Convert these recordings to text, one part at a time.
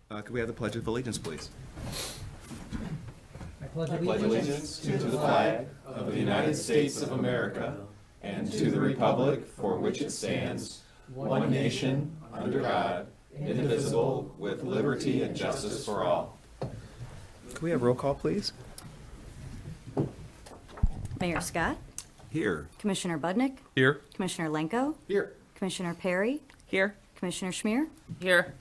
Could we have the Pledge of Allegiance, please? I pledge pledge allegiance to the flag of the United States of America and to the republic for which it stands, one nation, under God, indivisible, with liberty and justice for all. Could we have roll call, please? Mayor Scott, Here. Commissioner Budnick, Here. Commissioner Lenko, Here. Commissioner Perry, Here. Commissioner Schmier. Here.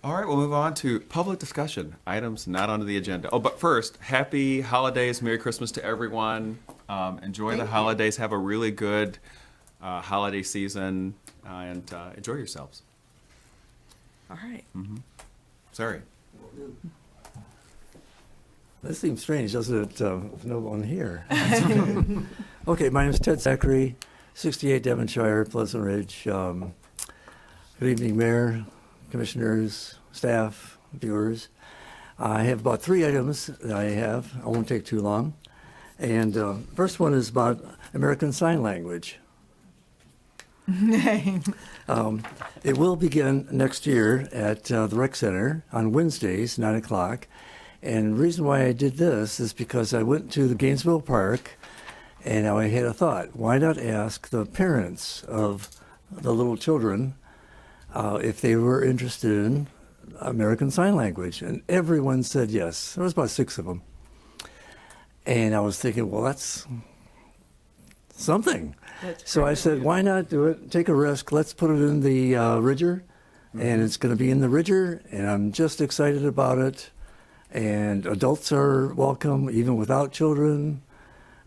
All right, we'll move on to public discussion, items not on the agenda. Oh, but first, happy holidays, Merry Christmas to everyone. Enjoy the holidays, have a really good holiday season, and enjoy yourselves. All right. Sorry. This seems strange, doesn't it? No one here. Okay, my name is Ted Zachary, 68 Devonshire, Pleasant Ridge. Good evening, Mayor, Commissioners, staff, viewers. I have about 3 items that I have. I won't take too long. And first one is about American Sign Language. It will begin next year at the Rec Center on Wednesdays, 9 o'clock. And the reason why I did this is because I went to the Gainesville Park and I had a thought. Why not ask the parents of the little children if they were interested in American Sign Language? And everyone said yes. There was about 6 of them. And I was thinking, well, that's something. So I said, why not do it? Take a risk. Let's put it in the Ridger. And it's going to be in the Ridger. And I'm just excited about it. And adults are welcome, even without children.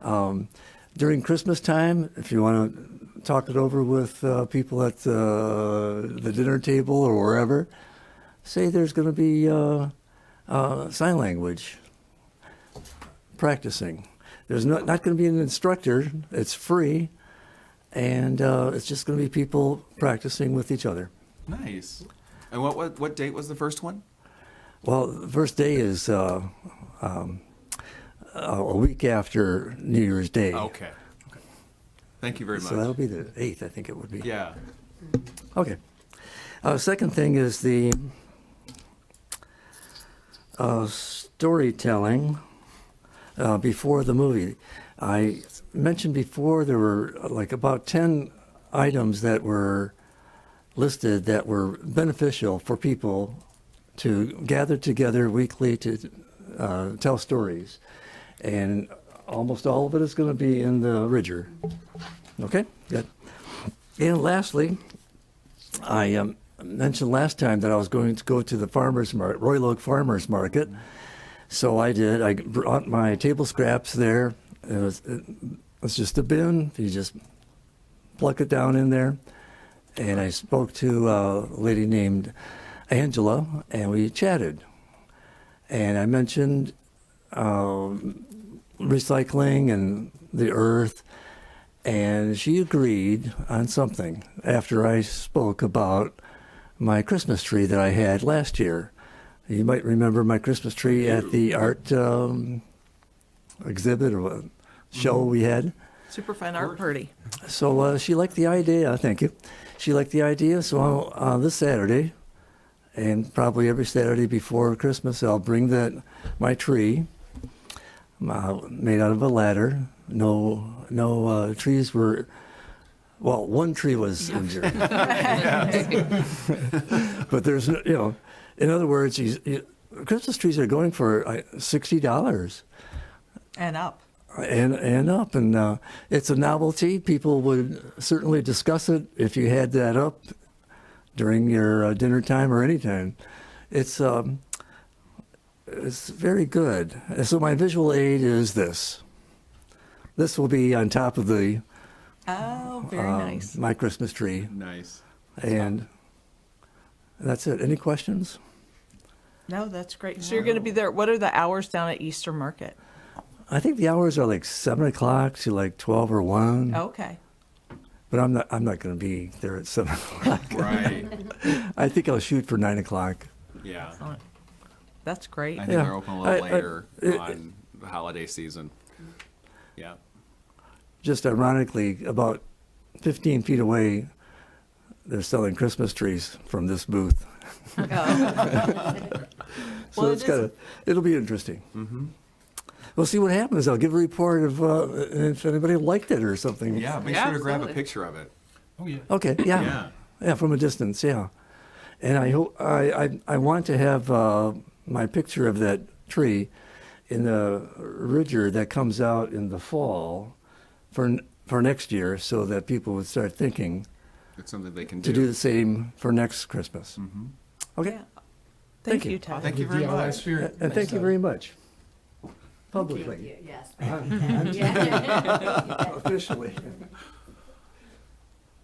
During Christmas time, if you want to talk it over with people at the dinner table or wherever, say there's going to be sign language practicing. There's not going to be an instructor. It's free, and it's just going to be people practicing with each other. Nice. And what date was the first one? Well, the first day is a week after New Year's Day. Okay. Thank you very much. So that'll be the 8th, I think it would be. Yeah. Okay. Second thing is the storytelling before the movie. I mentioned before there were like about 10 items that were listed that were beneficial for people to gather together weekly to tell stories. And almost all of it is going to be in the Ridger. Okay, good. And lastly, I mentioned last time that I was going to go to the farmers market, Royal Oak Farmers Market. So I did. I brought my table scraps there. It's just a bin. You just pluck it down in there. And I spoke to a lady named Angela, and we chatted. And I mentioned recycling and the earth, and she agreed on something after I spoke about my Christmas tree that I had last year. You might remember my Christmas tree at the art exhibit or show we had. Super fun art party. So she liked the idea. Thank you. She liked the idea. So this Saturday, and probably every Saturday before Christmas, I'll bring my tree made out of a ladder. No trees were. Well, one tree was injured. But there's in other words, Christmas trees are going for $60 And up. and up, and it's a novelty. People would certainly discuss it if you had that up during your dinner time or any time. It's very good. So my visual aid is this. This will be on top of the Oh, very nice. my Christmas tree, Nice. and that's it. Any questions? No, that's great. So you're going to be there. What are the hours down at Easter Market? I think the hours are like 7 o'clock to like 12 or 1. Okay. But I'm not going to be there at 7 o'clock. Right. I think I'll shoot for 9 o'clock. Yeah. Excellent. That's great. I think Yeah. they're open a little I- later it- on the holiday season. Yeah. Just ironically, about 15 feet away, they're selling Christmas trees from this booth. So Well, it's kind of, it'll be interesting. We'll see what happens. I'll give a report of if anybody liked it or something. Yeah, be Yeah, sure to grab a absolutely. picture of it. Oh, yeah. Okay, yeah. Yeah, from a distance, yeah. And I hope I want to have my picture of that tree in the ridger that comes out in the fall for next year, so that people would start thinking It's something they can to do the same for next Christmas. Okay, Yeah. Thank Thank you. you, Ted. Thank you very DIY much. spirit. and thank you very much. Publicly, officially.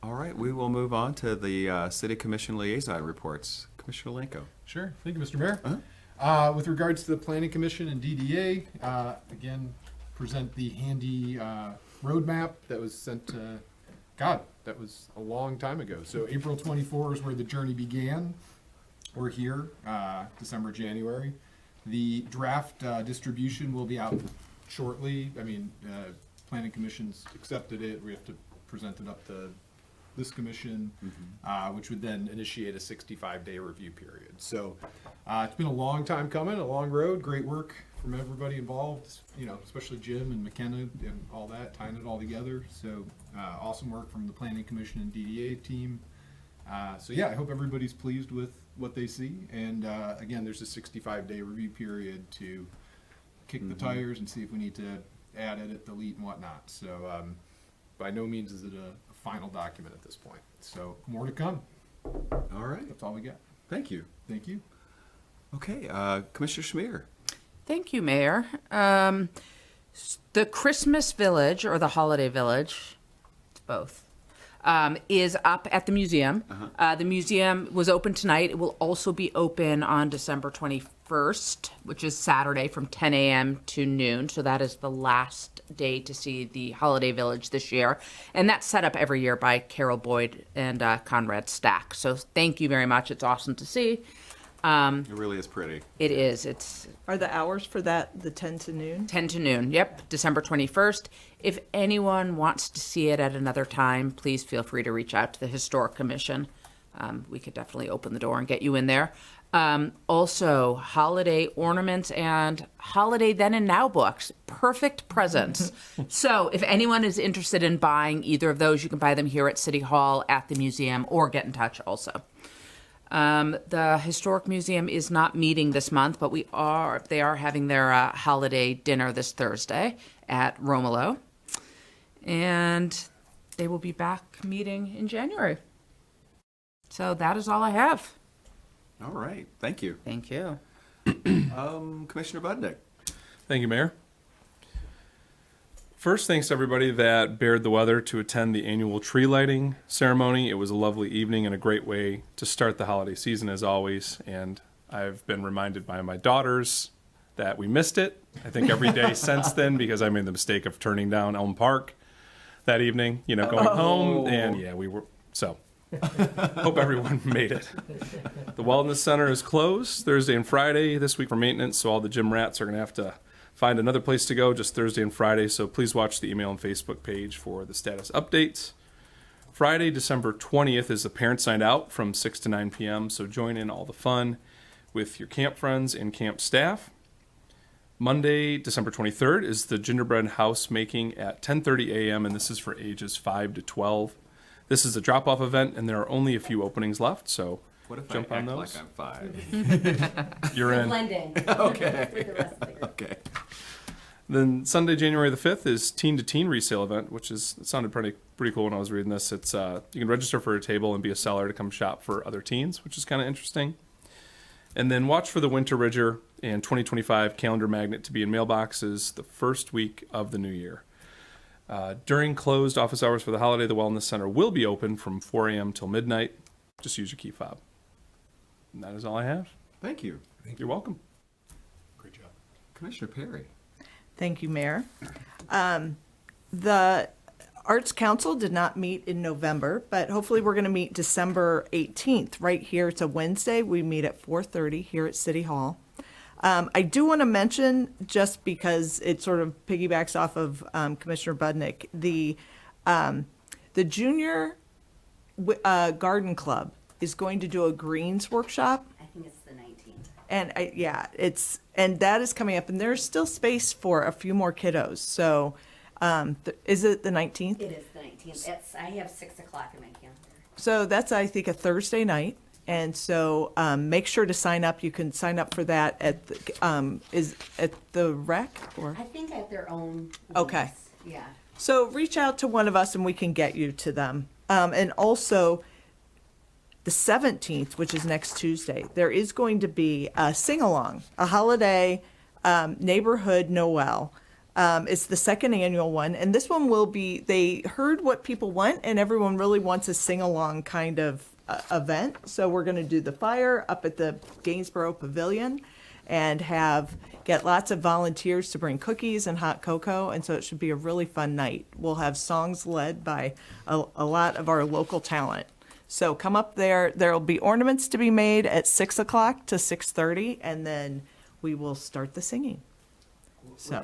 All right, we will move on to the City Commission liaison reports. Commissioner Lenko. Sure. Thank you, Mr. Mayor. With regards to the Planning Commission and DDA, again, present the handy roadmap that was sent to, God, that was a long time ago. So April 24 is where the journey began. We're here, December, January. The draft distribution will be out shortly. I mean, Planning Commission's accepted it. We have to present it up to this commission, which would then initiate a 65-day review period. So it's been a long time coming, a long road, great work from everybody involved, you know, especially Jim and McKenna and all that, tying it all together. So awesome work from the Planning Commission and DDA team. So yeah, I hope everybody's pleased with what they see. And again, there's a 65-day review period to kick the tires and see if we need to add, edit, delete, and whatnot. So by no means is it a final document at this point. So more to come. All right, That's all we got. thank you. Thank you. Okay, Commissioner Schmier. Thank you, Mayor. The Christmas Village, or the Holiday Village, it's both, is up at the museum. The museum was open tonight. It will also be open on December 21st, which is Saturday from 10 a.m. to noon. So that is the last day to see the Holiday Village this year. And that's set up every year by Carol Boyd and Conrad Stack. So thank you very much. It's awesome to see. It really is pretty. It is. It's Are the hours for that the 10 to noon? 10 to noon. Yep, December 21st. If anyone wants to see it at another time, please feel free to reach out to the Historic Commission. We could definitely open the door and get you in there. Also, holiday ornaments and holiday then and now books. Perfect presents. So if anyone is interested in buying either of those, you can buy them here at City Hall, at the museum, or get in touch also. The Historic Museum is not meeting this month, but they are having their holiday dinner this Thursday at Romolo. And they will be back meeting in January. So that is all I have. All right, thank you. Thank you. Commissioner Budnick. Thank you, Mayor. First, thanks to everybody that bared the weather to attend the annual tree lighting ceremony. It was a lovely evening and a great way to start the holiday season, as always. And I've been reminded by my daughters that we missed it, I think, every day since then, because I made the mistake of turning down Elm Park that evening, going home. And yeah, we were, so hope everyone made it. The Wellness Center is closed Thursday and Friday this week for maintenance, so all the gym rats are going to have to find another place to go just Thursday and Friday. So please watch the email and Facebook page for the status updates. Friday, December 20th is the Parents Night Out from 6 to 9 p.m. So join in all the fun with your camp friends and camp staff. Monday, December 23rd is the Gingerbread House Making at 10:30 a.m. and this is for ages 5 to 12. This is a drop-off event and there are only a few openings left, so What if jump I on act those. like I'm 5? You're in. Blend in. Okay. With the rest of the group. Okay. Then Sunday, January the 5th is Teen to Teen resale event, which it sounded pretty cool when I was reading this. It's you can register for a table and be a seller to come shop for other teens, which is kind of interesting. And then watch for the Winter Ridger and 2025 calendar magnet to be in mailboxes the first week of the new year. During closed office hours for the holiday, the Wellness Center will be open from 4 a.m. till midnight. Just use your key fob. And that is all I have. Thank you. You're welcome. Great job. Commissioner Perry. Thank you, Mayor. The Arts Council did not meet in November, but hopefully we're going to meet December 18th, right here. It's a Wednesday. We meet at 4:30 here at City Hall. I do want to mention, just because it sort of piggybacks off of Commissioner Budnick, the junior Garden Club is going to do a greens workshop. I think it's the 19th. And and that is coming up, and there's still space for a few more kiddos. So, is it the 19th? It is the 19th. I have 6 o'clock in my calendar. So that's, I think, a Thursday night. And so make sure to sign up. You can sign up for that at is at the rec or. I think at their own. Okay. limits. Yeah. So reach out to one of us and we can get you to them. And also, the 17th, which is next Tuesday, there is going to be a sing-along, a holiday neighborhood Noel. It's the second annual one, and this one will be, they heard what people want, and everyone really wants a sing-along kind of event. So we're going to do the fire up at the Gainsborough Pavilion and get lots of volunteers to bring cookies and hot cocoa, and so it should be a really fun night. We'll have songs led by a lot of our local talent. So come up there. There'll be ornaments to be made at 6 o'clock to 6:30, and then we will start the singing. So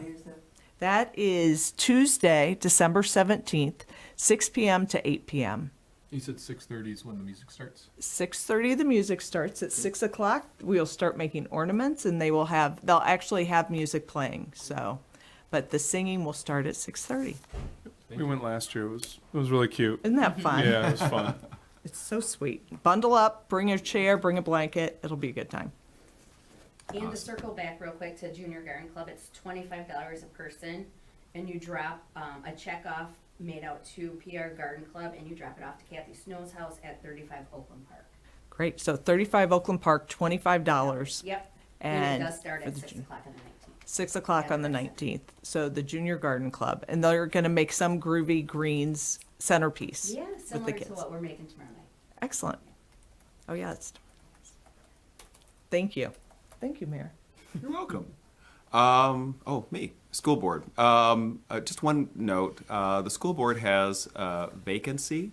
that is Tuesday, December 17th, 6 p.m. to 8 p.m. You said 6:30 is when the music starts? 6:30 the music starts. At 6 o'clock we'll start making ornaments, and they'll actually have music playing. So, but the singing will start at 6:30. We went last year. It was really cute. Isn't that fun? Yeah, it was fun. It's so sweet. Bundle up, bring a chair, bring a blanket. It'll be a good time. And to circle back real quick to Junior Garden Club, it's $25 a person, and you drop a check off made out to PR Garden Club, and you drop it off to Kathy Snow's house at 35 Oakland Park. Great. So 35 Oakland Park, $25. Yep. And it does start for at the 6 junior- o'clock on the 19th. 6 o'clock on the 19th. So the Junior Garden Club. And they're going to make some groovy greens centerpiece. Yeah, with similar the to kids. what we're making tomorrow night. Excellent. Oh, yeah. Thank you. Thank you, Mayor. You're welcome. Me, school board. Just one note, the school board has a vacancy.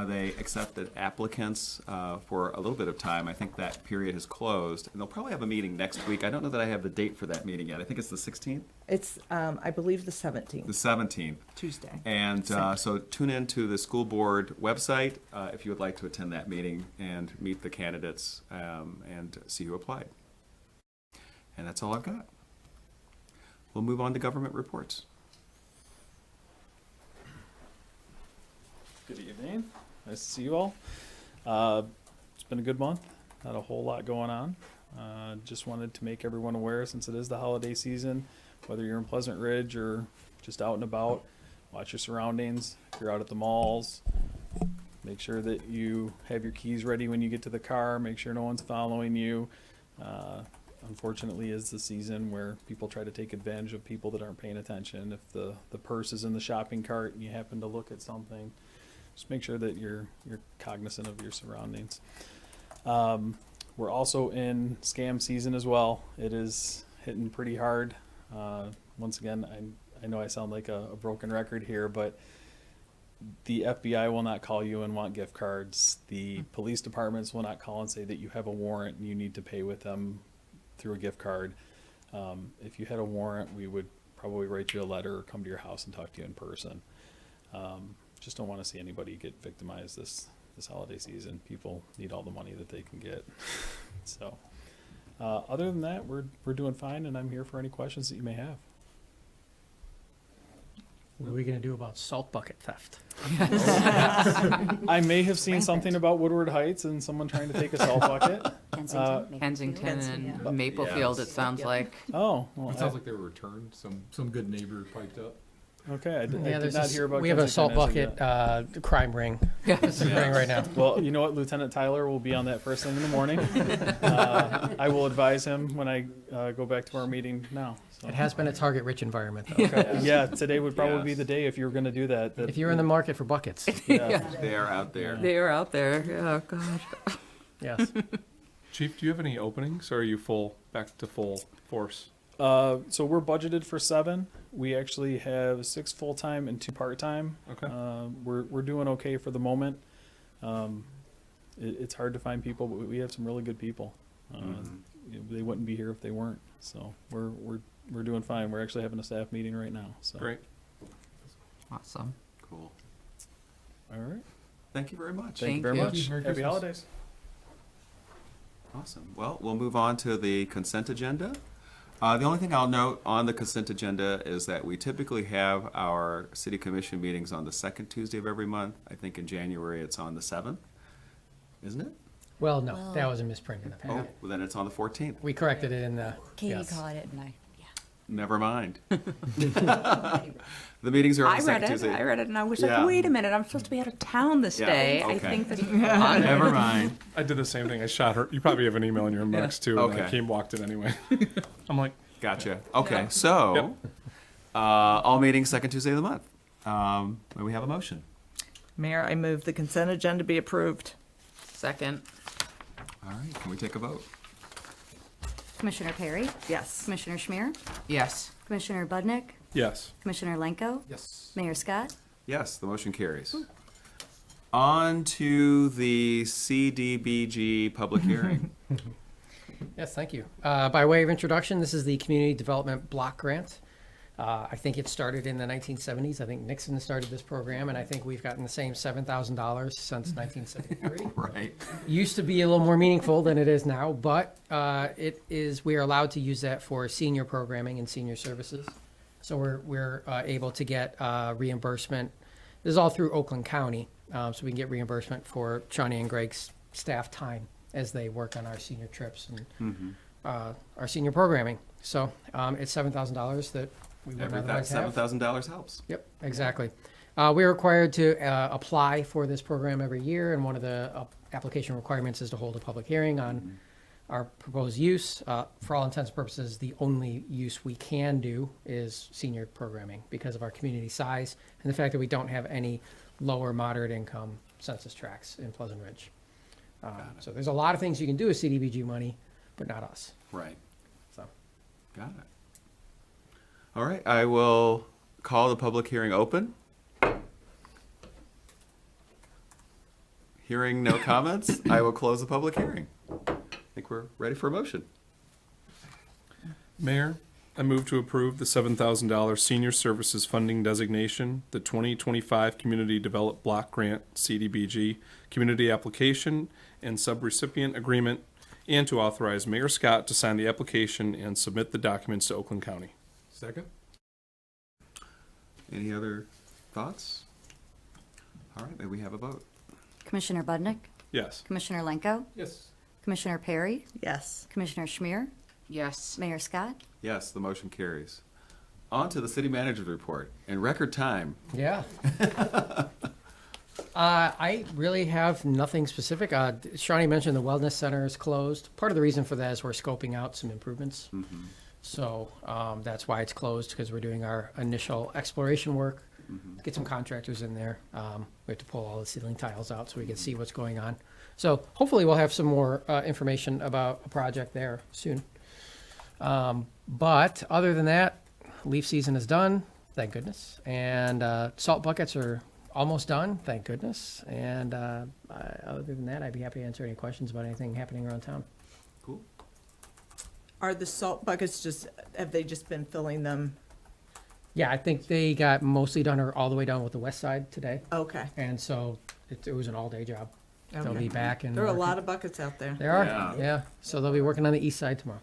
They accepted applicants for a little bit of time. I think that period has closed, and they'll probably have a meeting next week. I don't know that I have the date for that meeting yet. I think it's the 16th, It's, I believe, the 17th, the 17th. Tuesday. And so tune in to the school board website if you would like to attend that meeting and meet the candidates and see who applied. And that's all I've got. We'll move on to government reports. Good evening. Nice to see you all. It's been a good month. Not a whole lot going on. Just wanted to make everyone aware, since it is the holiday season, whether you're in Pleasant Ridge or just out and about, watch your surroundings. If you're out at the malls, make sure that you have your keys ready when you get to the car. Make sure no one's following you. Unfortunately, is the season where people try to take advantage of people that aren't paying attention. If the purse is in the shopping cart and you happen to look at something, just make sure that you're cognizant of your surroundings. We're also in scam season as well. It is hitting pretty hard. Once again, I know I sound like a broken record here, but the FBI will not call you and want gift cards. The police departments will not call and say that you have a warrant and you need to pay with them through a gift card. If you had a warrant, we would probably write you a letter or come to your house and talk to you in person. Just don't want to see anybody get victimized this holiday season. People need all the money that they can get. So other than that, we're doing fine, and I'm here for any questions that you may have. What are we going to do about salt bucket theft? I may have seen something about Woodward Heights and someone trying to take a salt bucket. Kensington and Maplefield, it sounds like. Oh, well, It sounds like they were returned. Some good neighbor piped up. okay. I did there's not this- hear about. we have a Kensington salt as of bucket yet. crime ring. It's occurring right now. Well, you know what? Lieutenant Tyler will be on that first thing in the morning. I will advise him when I go back to our meeting now. So. It has been a target-rich environment, though. Okay. Yeah, today would probably be Yes. the day if you were going to do that. If you're in the market for buckets, yeah. They are out there. They are out there. Oh, God. yes. Chief, do you have any openings, or are you back to full force? So we're budgeted for 7. We actually have 6 full-time and 2 part-time. Okay. We're doing okay for the moment. It's hard to find people, but we have some really good people. They wouldn't be here if they weren't. So we're doing fine. We're actually having a staff meeting right now. So Great. Awesome. Cool. All right. Thank you very much. Thank you very you. much. Merry Happy Christmas. holidays. Awesome. Well, we'll move on to the consent agenda. The only thing I'll note on the consent agenda is that we typically have our city commission meetings on the second Tuesday of every month. I think in January it's on the 7th, isn't it? Well, no, that was a misprint in the Oh, packet. well, then it's on the 14th. We corrected it in the, Katie yes. caught it and I, Never mind. The meetings are on I the read second it. Tuesday. I read it, and I was Yeah. like, "Wait a minute! I'm supposed to be out of town this Yeah, day. I okay. think that Never mind. I did the same thing. I shot her. You probably have an email in your inbox too. And Okay. I walked it anyway. I'm like, Gotcha. Okay, so all meetings second Tuesday of the month. May we have a motion? Mayor, I move the consent agenda be approved. second, All right, can we take a vote? Commissioner Perry, Yes. Commissioner Schmier, yes, Commissioner Budnick, yes. Commissioner Lenko, Yes. Mayor Scott. Yes, the motion carries. On to the CDBG public hearing. Yes, thank you. By way of introduction, this is the Community Development Block Grant. I think it started in the 1970s. I think Nixon started this program, and I think we've gotten the same $7,000 since 1973. Right. Used to be a little more meaningful than it is now, but we are allowed to use that for senior programming and senior services. So we're able to get reimbursement. This is all through Oakland County, so we can get reimbursement for Shawnee and Greg's staff time as they work on our senior trips and our senior programming. So it's $7,000 that we wouldn't Every otherwise have. $7,000 helps. Yep, exactly. We're required to apply for this program every year, and one of the application requirements is to hold a public hearing on our proposed use. For all intents and purposes, the only use we can do is senior programming because of our community size and the fact that we don't have any lower moderate income census tracts in Pleasant Ridge. So there's a lot of things you can do with CDBG money, but not us. Right. So. Got it. All right, I will call the public hearing open. Hearing no comments, I will close the public hearing. I think we're ready for a motion. Mayor, I move to approve the $7,000 senior services funding designation, the 2025 Community Develop Block Grant CDBG community application and subrecipient agreement, and to authorize Mayor Scott to sign the application and submit the documents to Oakland County. Second? Any other thoughts? All right, may we have a vote? Commissioner Budnick, Yes. Commissioner Lenko, Yes. Commissioner Perry, Yes. Commissioner Schmier, yes. Mayor Scott. Yes, the motion carries. On to the city manager's report. In record time, Yeah. I really have nothing specific. Shawnee mentioned the wellness center is closed. Part of the reason for that is we're scoping out some improvements. So that's why it's closed, because we're doing our initial exploration work, get some contractors in there. We have to pull all the ceiling tiles out so we can see what's going on. So hopefully we'll have some more information about a project there soon. But other than that, leaf season is done, thank goodness. And salt buckets are almost done, thank goodness. And other than that, I'd be happy to answer any questions about anything happening around town. cool. Are the salt buckets have they just been filling them? Yeah, I think they got mostly done or all the way down with the west side today. Okay. And so it was an all-day job. They'll Okay. be back and There are a working. lot of buckets out there. There are, Yeah. yeah. So they'll be working on the east side tomorrow.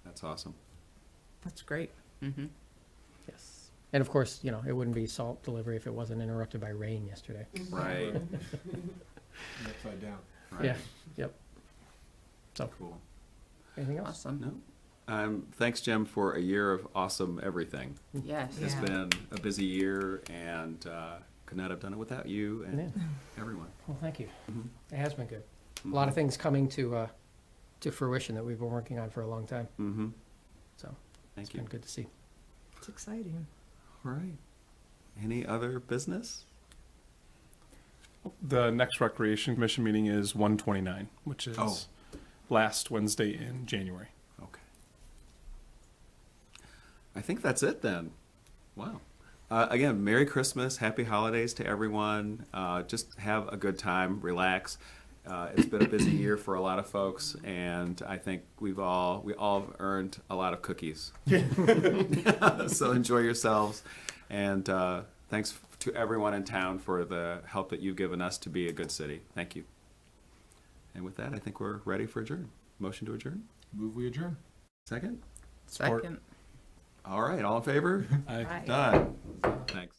That's awesome. That's great. Yes. And of course, you know, it wouldn't be salt delivery if it wasn't interrupted by rain yesterday. Right. Upside down. Right. Yeah, yep. So, Cool. anything else? Awesome. No. Thanks, Jim, for a year of awesome everything. Yes. It's Yeah. been a busy year, and could not have done it without you and Yeah. everyone. Well, thank you. Mhm. It has been good. A lot of things coming to fruition that we've been working on for a long time. Mm-hmm. So Thank it's you. been good to see. It's exciting. All right. Any other business? The next Recreation Commission meeting is 1/29, which is Oh. last Wednesday in January. Okay. I think that's it then. Wow. Again, Merry Christmas, Happy Holidays to everyone. Just have a good time, relax. It's been a busy year for a lot of folks, and I think we all have earned a lot of cookies. So enjoy yourselves, and thanks to everyone in town for the help that you've given us to be a good city. Thank you. And with that, I think we're ready for adjourn. Motion to adjourn? Move we adjourn. Second? Second. All right, all in favor? Aye. Done. Thanks.